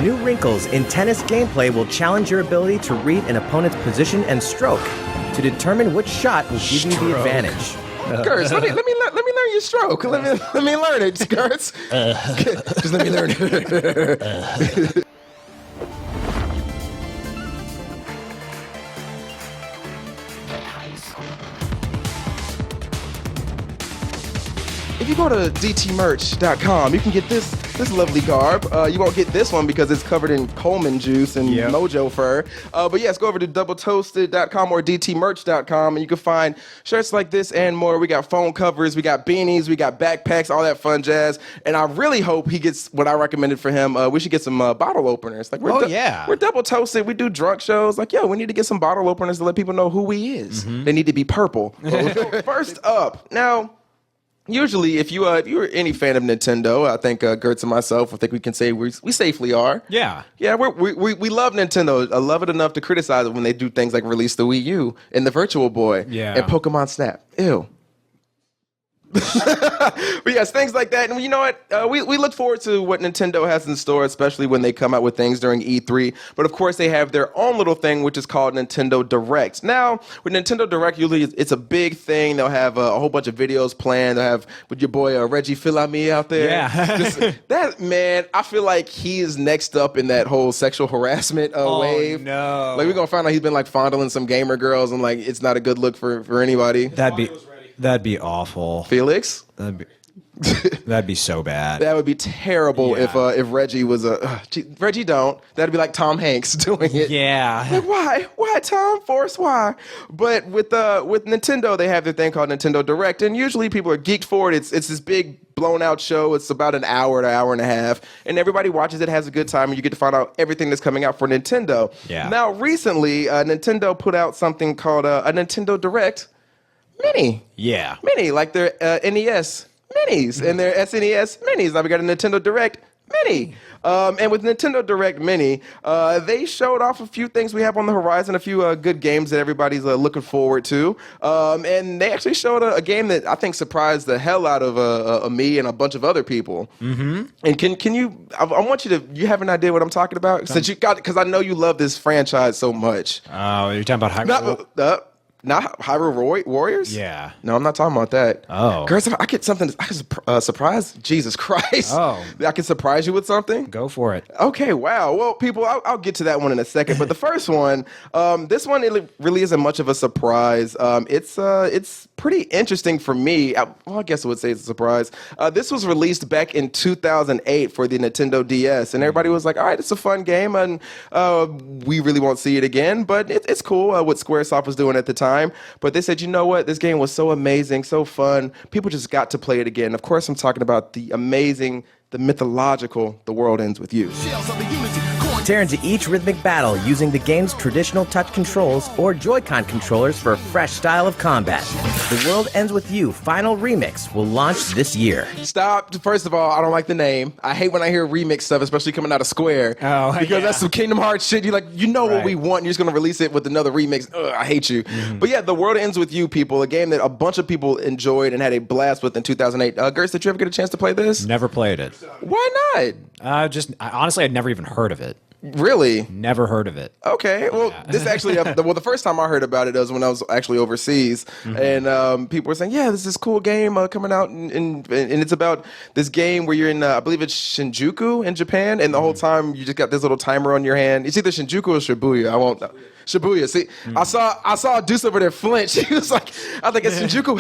New wrinkles in tennis gameplay will challenge your ability to read an opponent's position and stroke to determine which shot will give you the advantage. Kurtz, let me learn your stroke. Let me learn it, Kurtz. Just let me learn it. If you go to dtmerch.com, you can get this lovely garb. You won't get this one because it's covered in Coleman juice and mojo fur. But yes, go over to doubletoasted.com or dtmerch.com and you can find shirts like this and more. We got phone covers, we got beanies, we got backpacks, all that fun jazz. And I really hope he gets what I recommended for him. We should get some bottle openers. Like we're Double Toasted. We do drunk shows. Like, we need to get some bottle openers to let people know who he is. Mm-hmm. They need to be purple. First up, now, usually, if you're any fan of Nintendo, I think Gertz and myself, I think we can say we safely are. Yeah. Yeah, we love Nintendo. I love it enough to criticize it when they do things like release the Wii U and the Virtual Boy and Pokemon Snap. Ew. But yes, things like that. And you know what? We look forward to what Nintendo has in store, especially when they come out with things during E3. But of course, they have their own little thing, which is called Nintendo Direct. Now, with Nintendo Direct, usually it's a big thing. They'll have a whole bunch of videos planned. They'll have with your boy Reggie Fils-Aimé out there. Yeah. That man, I feel like he is next up in that whole sexual harassment wave. No. Like we're gonna find out he's been like fondling some gamer girls, and like it's not a good look for anybody. That'd be awful. Felix? That'd be so bad. That would be terrible if Reggie was Reggie don't. That'd be like Tom Hanks doing it. Yeah. Like why Tom Force? Why? But with Nintendo, they have their thing called Nintendo Direct, and usually people are geeked for it. It's this big blown out show. It's about an hour to hour and a half, and everybody watches it, has a good time, and you get to find out everything that's coming out for Nintendo. Yeah. Now recently, Nintendo put out something called a Nintendo Direct Mini. Yeah. Mini, like their NES Minis and their SNES Minis. Now we got a Nintendo Direct Mini. And with Nintendo Direct Mini, they showed off a few things we have on the horizon, a few good games that everybody's looking forward to. And they actually showed a game that I think surprised the hell out of me and a bunch of other people. Mm-hmm. And can you, I want you have an idea what I'm talking about? Since because I know you love this franchise so much. Oh, you're talking about Hyrule? Not Hyrule Warriors? Yeah. No, I'm not talking about that. Oh. Girls, if I get something, I can surprise. Jesus Christ. Oh. I can surprise you with something? Go for it. Okay, wow. Well, people, I'll get to that one in a second. But the first one, this one it really isn't much of a surprise. It's pretty interesting for me. I guess I would say it's a surprise. This was released back in 2008 for the Nintendo DS. And everybody was like, all right, it's a fun game. And we really won't see it again. But it's cool what Squaresoft was doing at the time. But they said, you know what? This game was so amazing, so fun. People just got to play it again. Of course, I'm talking about the amazing, the mythological The World Ends With You. Tear into each rhythmic battle using the game's traditional touch controls or Joy-Con controllers for a fresh style of combat. The World Ends With You Final Remix will launch this year. Stop. First of all, I don't like the name. I hate when I hear remix stuff, especially coming out of Square. Oh, because that's some Kingdom Hearts shit. You're like, what we want, and you're just going to release it with another remix. Ugh, I hate you. Mm-hmm. But yeah, The World Ends With You, people, a game that a bunch of people enjoyed and had a blast with in 2008. Gertz, did you ever get a chance to play this? Never played it. Why not? Honestly, I'd never even heard of it. Really? Never heard of it. Okay. Well, this actually, the first time I heard about it was when I was actually overseas. Mm-hmm. And people were saying, yeah, this is this cool game coming out. And it's about this game where you're in, I believe it's Shinjuku in Japan. And the whole time you just got this little timer on your hand. It's either Shinjuku or Shibuya. Shibuya. See, I saw a Deuce over there flinch. He was like, I think it's Shinjuku.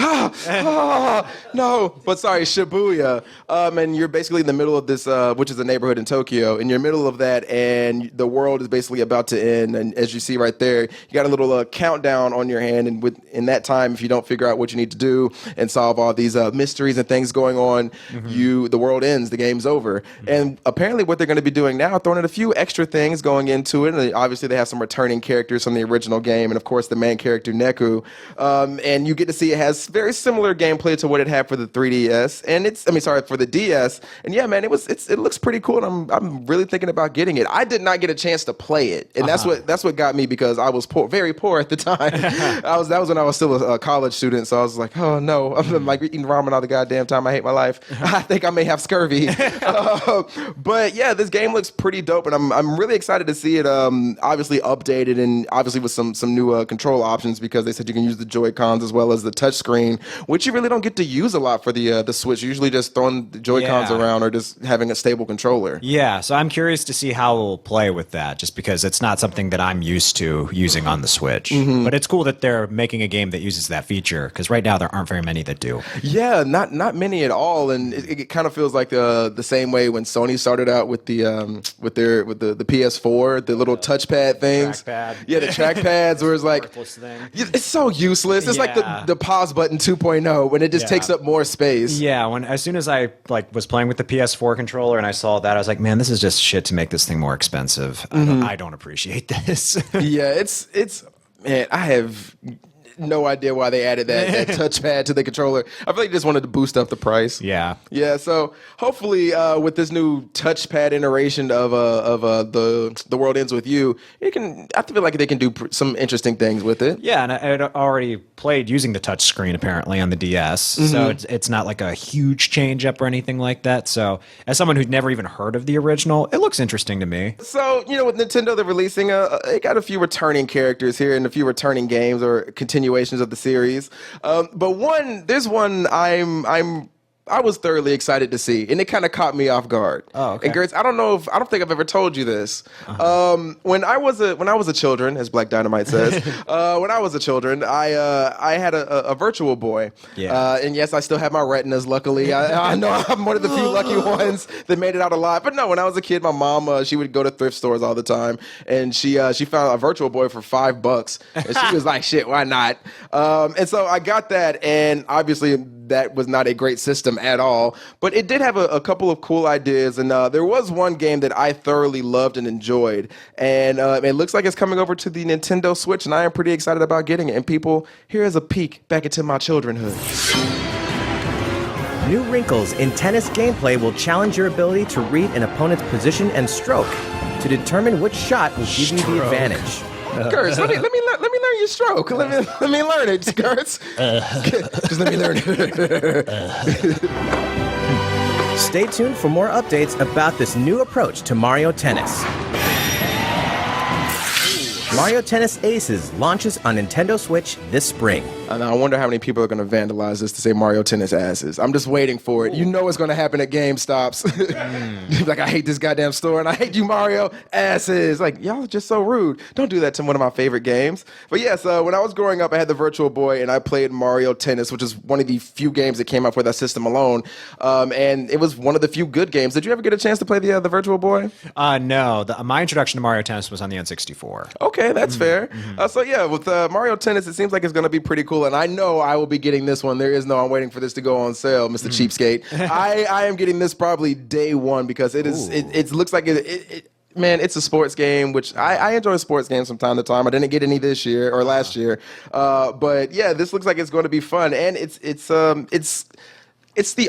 No. But sorry, Shibuya. And you're basically in the middle of this, which is a neighborhood in Tokyo. And you're in the middle of that, and the world is basically about to end. And as you see right there, you got a little countdown on your hand. And in that time, if you don't figure out what you need to do and solve all these mysteries and things going on, the world ends. The game's over. Mm-hmm. And apparently what they're going to be doing now, throwing in a few extra things going into it. And obviously they have some returning characters characters from the original game, and of course the main character Neku. And you get to see it has very similar gameplay to what it had for the 3DS, and for the DS. And yeah, man, it looks pretty cool, and I'm really thinking about getting it. I did not get a chance to play it, and that's what got me, because I was poor, very poor at the time. That was when I was still a college student, so I was like, oh no, I'm like eating ramen all the goddamn time. I hate my life. I think I may have scurvy. But yeah, this game looks pretty dope, and I'm really excited to see it. Obviously updated, and obviously with some new control options, because they said you can use the Joy-Cons as well as the touchscreen, which you really don't get to use a lot for the Switch. You're usually just throwing the Joy-Cons around, or just having a stable controller. Yeah, so I'm curious to see how we'll play with that, just because it's not something that I'm used to using on the Switch. But it's cool that they're making a game that uses that feature, because right now there aren't very many that do. Yeah, not many at all, and it kind of feels like the same way when Sony started out with the PS4, the little touchpad things. Trackpad. Yeah, the trackpads, where it's like it's so useless. It's like the pause button 2.0 when it just takes up more space. Yeah, as soon as I was playing with the PS4 controller and I saw that, I was like, man, this is just shit to make this thing more expensive. I don't appreciate this. Yeah, it's man, I have no idea why they added that touchpad to the controller. I feel like they just wanted to boost up the price. Yeah. Yeah, so hopefully with this new touchpad iteration of the World Ends With You, I feel like they can do some interesting things with it. Yeah, and I had already played using the touch screen apparently on the DS, so it's not like a huge change up or anything like that. So as someone who'd never even heard of the original, it looks interesting to me. So, with Nintendo, they're releasing they got a few returning characters here and a few returning games or continuations of the series. But there's one I was thoroughly excited to see, and it kind of caught me off guard. Oh, okay. And Gertz, I don't think I've ever told you this. When I was a children, as Black Dynamite says, when I was a children, I had a Virtual Boy. Yeah. And yes, I still have my retinas. Luckily, I know I'm one of the few lucky ones that made it out alive. But no, when I was a kid, my mom she would go to thrift stores all the time, and she found a Virtual Boy for $5, and she was like, "Shit, why not?" And so I got that, and obviously that was not a great system at all, but it did have a couple of cool ideas, and there was one game that I thoroughly loved and enjoyed, and it looks like it's coming over to the Nintendo Switch, and I am pretty excited about getting it. And people, here is a peek back into my childrenhood. New wrinkles in tennis gameplay will challenge your ability to read an opponent's position and stroke to determine which shot will give you the advantage. Gertz, let me learn your stroke. Let me learn it, Gertz. Just let me learn it. Stay tuned for more updates about this new approach to Mario Tennis. Mario Tennis Aces launches on Nintendo Switch this spring. And I wonder how many people are going to vandalize this to say Mario Tennis Asses. I'm just waiting for it. You know it's going to happen at GameStops. Like, I hate this goddamn store, and I hate you, Mario Asses. Like, y'all are just so rude. Don't do that to one of my favorite games. But yes, when I was growing up, I had the Virtual Boy, and I played Mario Tennis, which is one of the few games that came out for that system alone. And it was one of the few good games. Did you ever get a chance to play the Virtual Boy? No. My introduction to Mario Tennis was on the N64. Okay, that's fair. So yeah, with Mario Tennis, it seems like it's going to be pretty cool, and I know I will be getting this one. I'm waiting for this to go on sale, Mr. Cheapskate. I am getting this probably day one, because it is. It looks like man, it's a sports game, which I enjoy sports games from time to time. I didn't get any this year or last year, but yeah, this looks like it's going to be fun, and it's the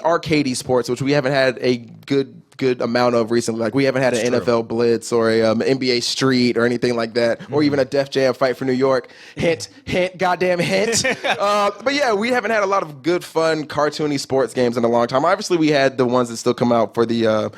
arcadey sports, which we haven't had a good amount of recently. Like, we haven't had an NFL Blitz or a NBA Street or anything like that, or even a Def Jam Fight for New York. Hint, goddamn hint. But yeah, we haven't had a lot of good, fun, cartoony sports games in a long time. Obviously, we had the ones that still come out for the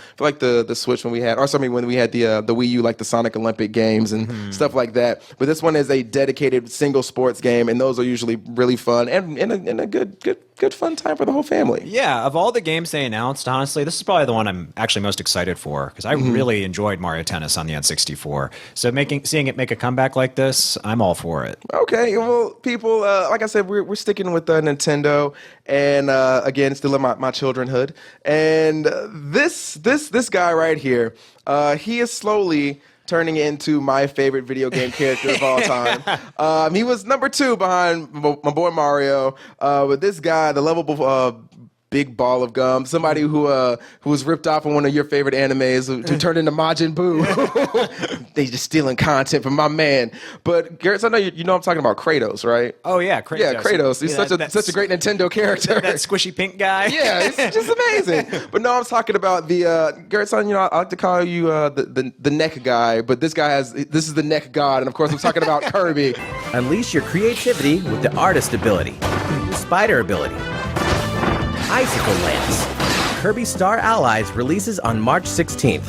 Switch when we had the Wii U, like the Sonic Olympic games and stuff like that. But this one is a dedicated single sports game, and those are usually really fun and a good fun time for the whole family. Yeah, of all the games they announced, honestly, this is probably the one I'm actually most excited for, because I really enjoyed Mario Tennis on the N64. So seeing it make a comeback like this, I'm all for it. Okay, well, people, like I said, we're sticking with Nintendo, and again, still in my childrenhood. And this guy right here, he is slowly turning into my favorite video game character of all time. He was number 2 behind my boy Mario. But this guy, the lovable big ball of gum. Somebody who was ripped off in one of your favorite animes, who turned into Majin Buu. They just stealing content from my man. But Garrett, I know you know I'm talking about Kratos, right? Oh yeah, Kratos. Yeah, Kratos. He's such a great Nintendo character. That squishy pink guy. Yeah, it's just amazing. But no, I'm talking about the Garrett, son, I like to call you the neck guy, but this is the neck god, and of course I'm talking about Kirby. Unleash your creativity with the artist ability, spider ability, icicle lance. Kirby Star Allies releases on March 16th.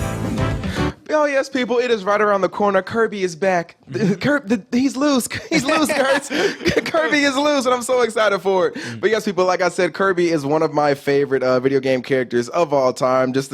Oh yes, people! It is right around the corner. Kirby is back. He's loose. He's loose, guys. Kirby is loose, and I'm so excited for it. But yes, people, like I said, Kirby is one of my favorite video game characters of all time. Just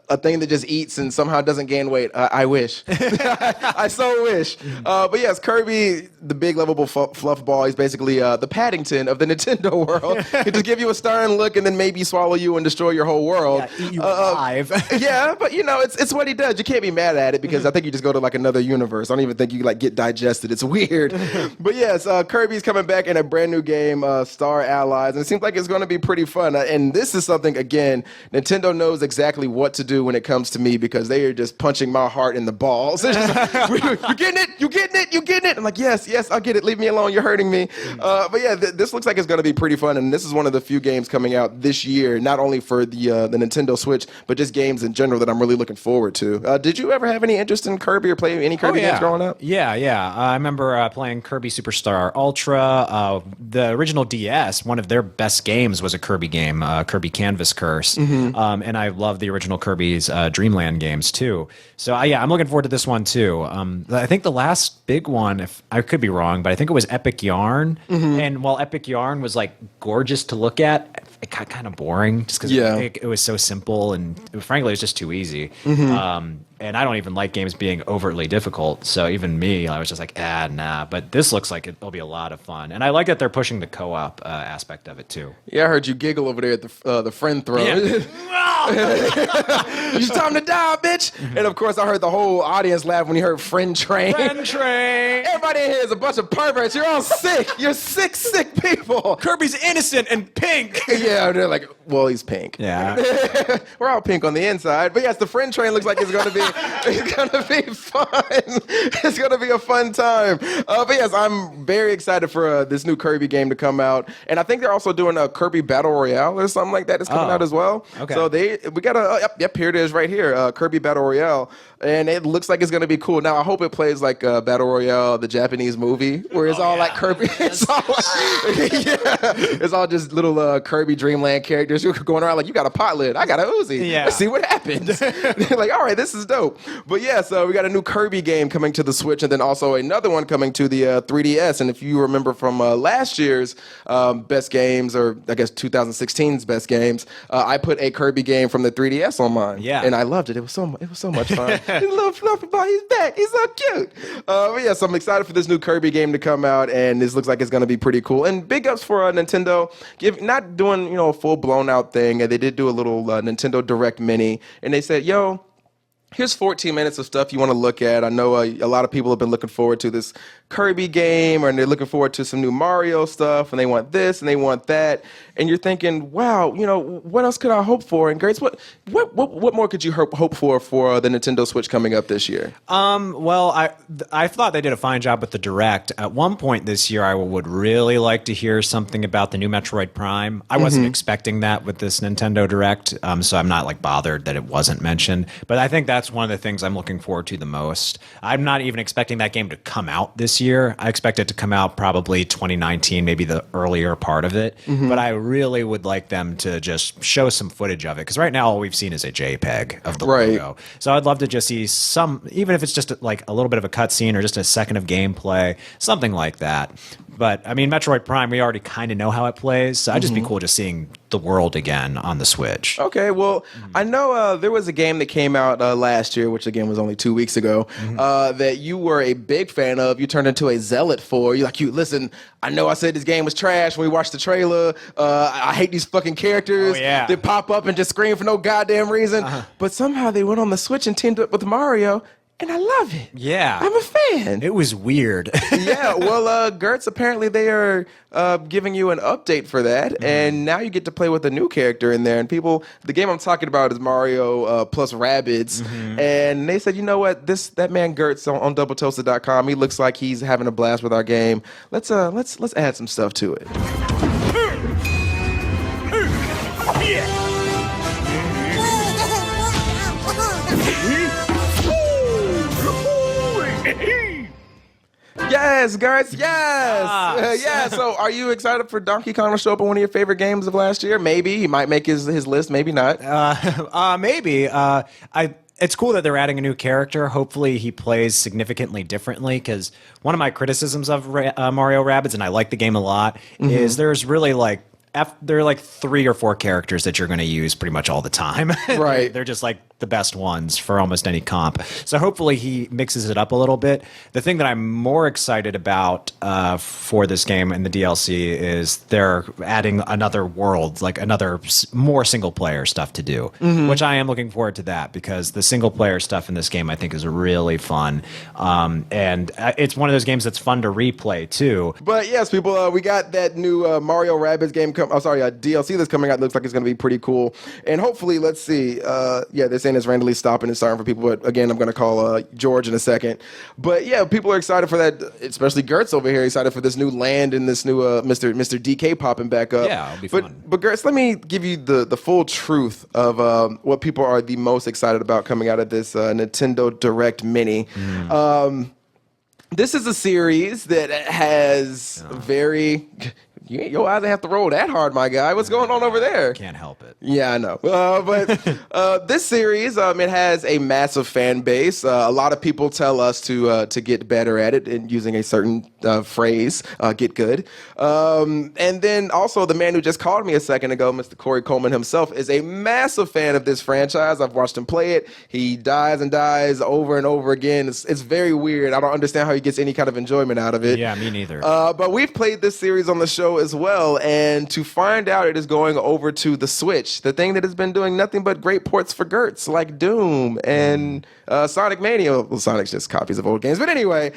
a thing that just eats and somehow doesn't gain weight. I wish. I so wish. But yes, Kirby, the big lovable fluff ball. He's basically the Paddington of the Nintendo world. He just give you a stern look and then maybe swallow you and destroy your whole world. Yeah, eat you alive. Yeah, but it's what he does. You can't be mad at it because I think you just go to like another universe. I don't even think you like get digested. It's weird. But yes, Kirby's coming back in a brand new game, Star Allies, and it seems like it's going to be pretty fun. And this is something, again, Nintendo knows exactly what to do when it comes to me because they are just punching my heart in the balls. It's just like, you getting it? You getting it? You getting it? I'm like, yes, I'll get it. Leave me alone. You're hurting me. But yeah, this looks like it's going to be pretty fun. And this is one of the few games coming out this year, not only for the Nintendo Switch, but just games in general that I'm really looking forward to. Did you ever have any interest in Kirby or play any Kirby games growing up? Yeah. I remember playing Kirby Superstar Ultra. The original DS, one of their best games was a Kirby game, Kirby Canvas Curse. And I love the original Kirby's Dreamland games too. So I'm looking forward to this one too. I think the last big one, if I could be wrong, but I think it was Epic Yarn. And while Epic Yarn was like gorgeous to look at, it got kind of boring just because it was so simple and frankly it was just too easy. And I don't even like games being overtly difficult. So even me, I was just like, nah. But this looks like it'll be a lot of fun. And I like that they're pushing the co-op aspect of it too. Yeah, I heard you giggle over there at the friend throw. Yeah. It's time to die, bitch. And of course, I heard the whole audience laugh when you heard friend train. Friend train. Everybody in here is a bunch of perverts. You're all sick. You're sick people. Kirby's innocent and pink. Yeah, they're like, well, he's pink. Yeah. We're all pink on the inside. But yes, the friend train looks like it's going to be fun. It's going to be a fun time. But yes, I'm very excited for this new Kirby game to come out. And I think they're also doing a Kirby Battle Royale or something like that that's coming out as well. Okay. So we got here it is right here, Kirby Battle Royale. And it looks like it's going to be cool. Now, I hope it plays like Battle Royale, the Japanese movie, where it's all like Kirby. It's all it's all just little Kirby Dreamland characters who are going around like, you got a pot lid, I got a Uzi. Yeah. Let's see what happens. Like, all right, this is dope. But yeah, so we got a new Kirby game coming to the Switch and then also another one coming to the 3DS. And if you remember from last year's best games, or I guess 2016's best games, I put a Kirby game from the 3DS on mine. Yeah. And I loved it. It was so much fun. He's a little fluffy boy. He's back. He's so cute. But yeah, so I'm excited for this new Kirby game to come out, and this looks like it's going to be pretty cool. And big ups for Nintendo, not doing a full blown out thing. And they did do a little Nintendo Direct Mini, and they said, "Yo, here's 14 minutes of stuff you want to look at." I know a lot of people have been looking forward to this Kirby game, and they're looking forward to some new Mario stuff, and they want this and they want that. And you're thinking, wow, what else could I hope for? And Grace, what more could you hope for the Nintendo Switch coming up this year? Well, I thought they did a fine job with the Direct. At one point this year, I would really like to hear something about the new Metroid Prime. I wasn't expecting that with this Nintendo Direct, so I'm not like bothered that it wasn't mentioned. But I think that's one of the things I'm looking forward to the most. I'm not even expecting that game to come out this year. I expect it to come out probably 2019, maybe the earlier part of it. But I really would like them to just show some footage of it, because right now all we've seen is a JPEG of the logo. So I'd love to just see some, even if it's just like a little bit of a cutscene or just a second of gameplay, something like that. But I mean, Metroid Prime, we already kind of know how it plays, so I'd just be cool just seeing the world again on the Switch. Okay, well, I know there was a game that came out last year, which again was only 2 weeks ago, that you were a big fan of. You turned into a zealot for. Listen, I know I said this game was trash when we watched the trailer. I hate these fucking characters that pop up and just scream for no goddamn reason. But somehow they went on the Switch and teamed up with Mario. and I love it. Yeah. I'm a fan. It was weird. Yeah, well, Gertz, apparently they are giving you an update for that, and now you get to play with a new character in there. And the game I'm talking about is Mario plus Rabbids, and they said, you know what, that man Gertz on doubletoasted.com, he looks like he's having a blast with our game. Let's add some stuff to it. Yes, Gertz, yes! Yeah, so are you excited for Donkey Kong to show up in one of your favorite games of last year? Maybe. He might make his list, maybe not. Maybe. It's cool that they're adding a new character. Hopefully he plays significantly differently, because one of my criticisms of Mario Rabbids, and I like the game a lot, is there's really there are like 3 or 4 characters that you're going to use pretty much all the time. Right. They're just like the best ones for almost any comp. So hopefully he mixes it up a little bit. The thing that I'm more excited about for this game and the DLC is they're adding another world, like another more single player stuff to do, which I am looking forward to that, because the single player stuff in this game I think is really fun. And it's one of those games that's fun to replay too. But yes, people, we got that new Mario Rabbids game. DLC that's coming out. Looks like it's going to be pretty cool. And hopefully, let's see. They're saying it's randomly stopping and starting for people. But again, I'm going to call George in a second. But yeah, people are excited for that. Especially Gertz over here, excited for this new land and this new Mr. DK popping back up. Yeah, it'll be fun. But Gertz, let me give you the full truth of what people are the most excited about coming out of this Nintendo Direct Mini. This is a series that has very... Your eyes don't have to roll that hard, my guy. What's going on over there? Can't help it. Yeah, I know. But this series, it has a massive fan base. A lot of people tell us to get better at it and using a certain phrase, get good. And then also the man who just called me a second ago, Mr. Corey Coleman himself, is a massive fan of this franchise. I've watched him play it. He dies and dies over and over again. It's very weird. I don't understand how he gets any kind of enjoyment out of it. Yeah, me neither. But we've played this series on the show as well, and to find out it is going over to the Switch, the thing that has been doing nothing but great ports for Gertz, like Doom and Sonic Mania. Well, Sonic's just copies of old games. But anyway,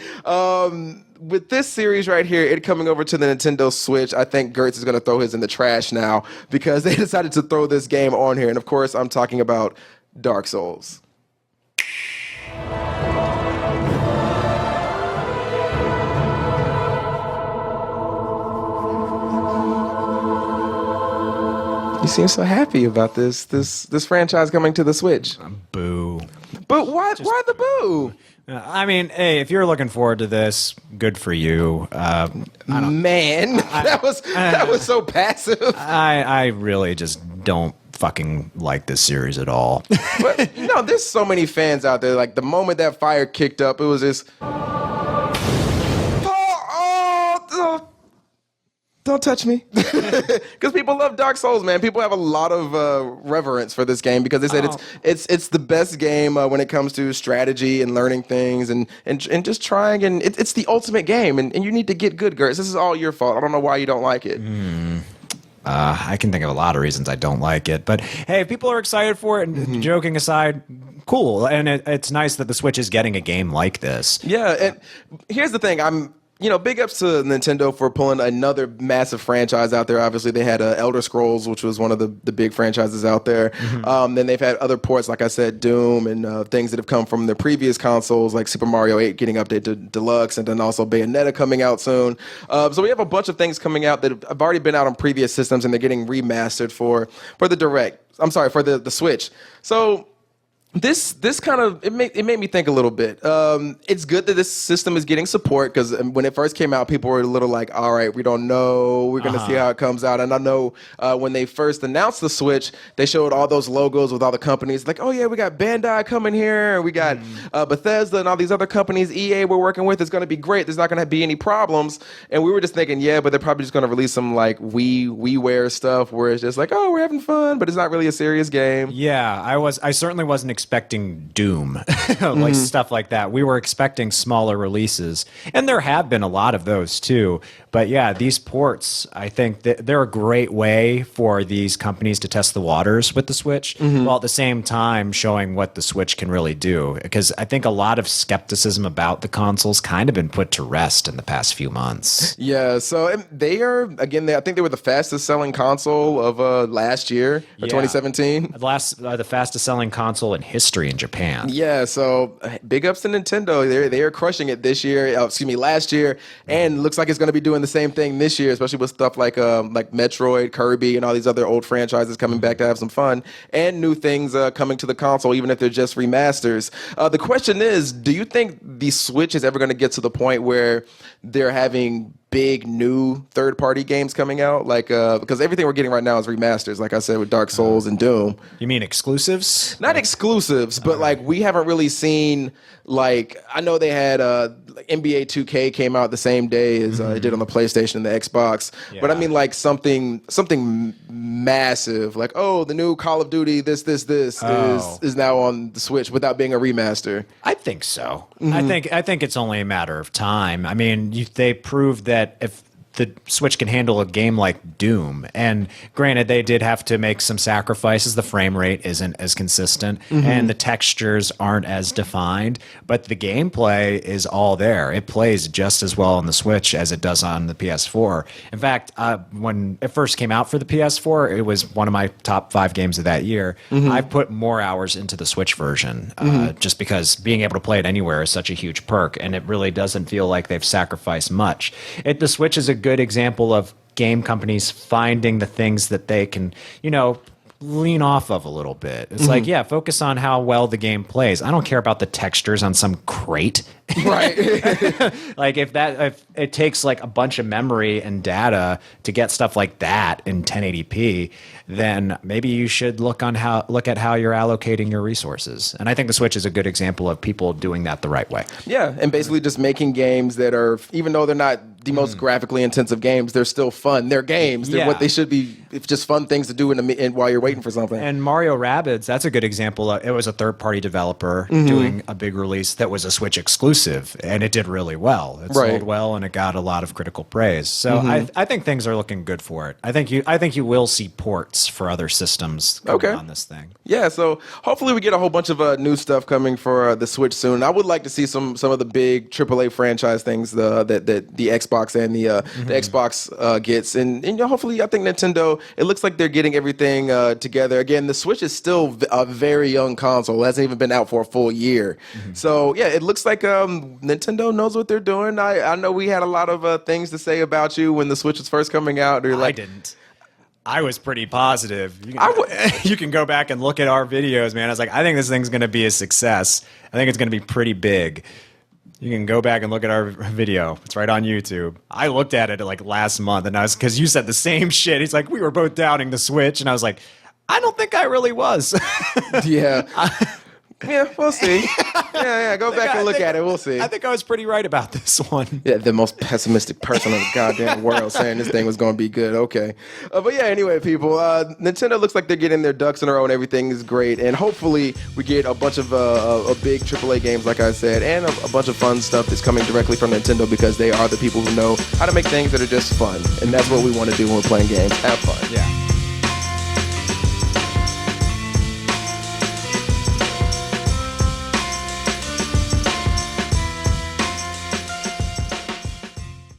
with this series right here, it coming over to the Nintendo Switch, I think Gertz is going to throw his in the trash now, because they decided to throw this game on here. And of course, I'm talking about Dark Souls. You seem so happy about this franchise coming to the Switch. Boo. But why the boo? I mean, hey, if you're looking forward to this, good for you. Man, that was so passive. I really just don't fucking like this series at all. But there's so many fans out there. Like the moment that fire kicked up, it was just. Don't touch me. Because people love Dark Souls, man. People have a lot of reverence for this game because they said it's the best game when it comes to strategy and learning things and just trying. And it's the ultimate game. And you need to get good, Gertz. This is all your fault. I don't know why you don't like it. I can think of a lot of reasons I don't like it. But hey, if people are excited for it, and joking aside, cool. And it's nice that the Switch is getting a game like this. Yeah, and here's the thing. Big ups to Nintendo for pulling another massive franchise out there. Obviously, they had Elder Scrolls, which was one of the big franchises out there. Then they've had other ports, like I said, Doom, and things that have come from the previous consoles, like Super Mario 8 getting updated to Deluxe, and then also Bayonetta coming out soon. So we have a bunch of things coming out that have already been out on previous systems, and they're getting remastered for the Switch. So This kind of it made me think a little bit. It's good that this system is getting support, because when it first came out, people were a little like, all right, we don't know, we're gonna see how it comes out. And I know when they first announced the Switch, they showed all those logos with all the companies, like, oh yeah, we got Bandai coming here, and we got Bethesda and all these other companies, EA we're working with. It's gonna be great. There's not gonna be any problems. And we were just thinking, yeah, but they're probably just gonna release some like WiiWare stuff where it's just like, oh, we're having fun, but it's not really a serious game. Yeah, I certainly wasn't expecting Doom, like stuff like that. We were expecting smaller releases, and there have been a lot of those too. But yeah, these ports, I think that they're a great way for these companies to test the waters with the Switch, while at the same time showing what the Switch can really do. Because I think a lot of skepticism about the console's kind of been put to rest in the past few months. Yeah, so they are, again, I think they were the fastest selling console of last year, or 2017. The fastest selling console in history in Japan. Yeah, so big ups to Nintendo. They are crushing it this year, last year, and looks like it's going to be doing the same thing this year, especially with stuff like Metroid, Kirby, and all these other old franchises coming back to have some fun, and new things coming to the console, even if they're just remasters. The question is, do you think the Switch is ever going to get to the point where they're having big new third-party games coming out, because everything we're getting right now is remasters, like I said, with Dark Souls and Doom? You mean exclusives? Not exclusives, but we haven't really seen, I know they had NBA 2K came out the same day as it did on the PlayStation and the Xbox, but I mean something massive, the new Call of Duty this is now on the Switch without being a remaster. I think so. I think it's only a matter of time. I mean, they proved that if the Switch can handle a game like Doom, and granted, they did have to make some sacrifices. The frame rate isn't as consistent, and the textures aren't as defined, but the gameplay is all there. It plays just as well on the Switch as it does on the PS4. In fact, when it first came out for the PS4, it was one of my top 5 games of that year. I've put more hours into the Switch version, just because being able to play it anywhere is such a huge perk, and it really doesn't feel like they've sacrificed much. The Switch is a good example of game companies finding the things that they can, lean off of a little bit. It's focus on how well the game plays. I don't care about the textures on some crate. Right. if it takes a bunch of memory and data to get stuff like that in 1080p, then maybe you should look at how you're allocating your resources. And I think the Switch is a good example of people doing that the right way. Yeah, and basically just making games that are, even though they're not the most graphically intensive games, they're still fun. They're games. They're what they should be. It's just fun things to do while you're waiting for something. And Mario Rabbids, that's a good example. It was a third-party developer doing a big release that was a Switch exclusive, and it did really well. It sold well, and it got a lot of critical praise. So I think things are looking good for it. I think you will see ports for other systems coming on this thing. Yeah, so hopefully we get a whole bunch of new stuff coming for the Switch soon. I would like to see some of the big AAA franchise things that the Xbox and the Xbox gets, and hopefully I think Nintendo. It looks like they're getting everything together. Again, the Switch is still a very young console. It hasn't even been out for a full year. So yeah, it looks like Nintendo knows what they're doing. I know we had a lot of things to say about you when the Switch was first coming out. I didn't. I was pretty positive. You can go back and look at our videos, man. I was like, I think this thing's going to be a success. I think it's going to be pretty big. You can go back and look at our video. It's right on YouTube. I looked at it last month, and because you said the same shit. He's like, we were both doubting the Switch, and I was like, I don't think I really was. Yeah. Yeah, we'll see. Yeah, go back and look at it. We'll see. I think I was pretty right about this one. Yeah, the most pessimistic person in the goddamn world saying this thing was going to be good. Okay. But yeah, anyway, people, Nintendo looks like they're getting their ducks in a row and everything is great. And hopefully we get a bunch of big AAA games, like I said, and a bunch of fun stuff that's coming directly from Nintendo, because they are the people who know how to make things that are just fun. And that's what we want to do when we're playing games. Have fun. Yeah.